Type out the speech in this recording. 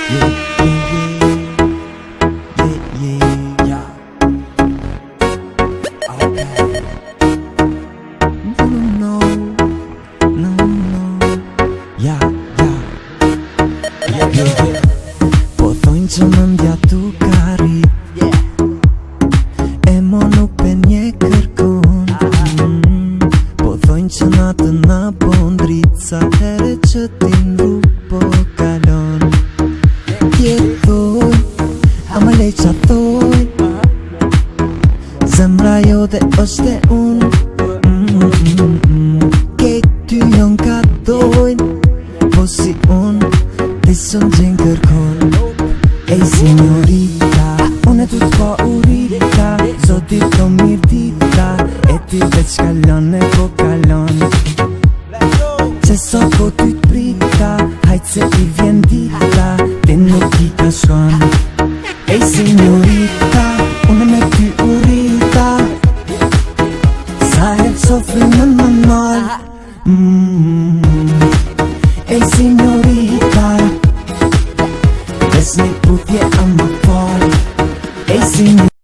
Po thojnë që më ndja tu kari E mo nuk pen një kërkon Po thojnë që natë na po ndrica Here që ti nru po kalon Tjetoj, a më lej qa thoj Zemra jo dhe është e unë Kejt ty jon ka dojnë Po si unë Tisën gjenë kërkon Ej signorita Unë e tu t'po urita Zoti të mirë dita E ti veç kalon e po kalon Që sot po ty t'prita Hajt se i vjen dita Ti nuk i ka shkon Ej signorita Unë me ty urita Sa e sofri në më nol Ej signorita Besni putje ama por Ej signorita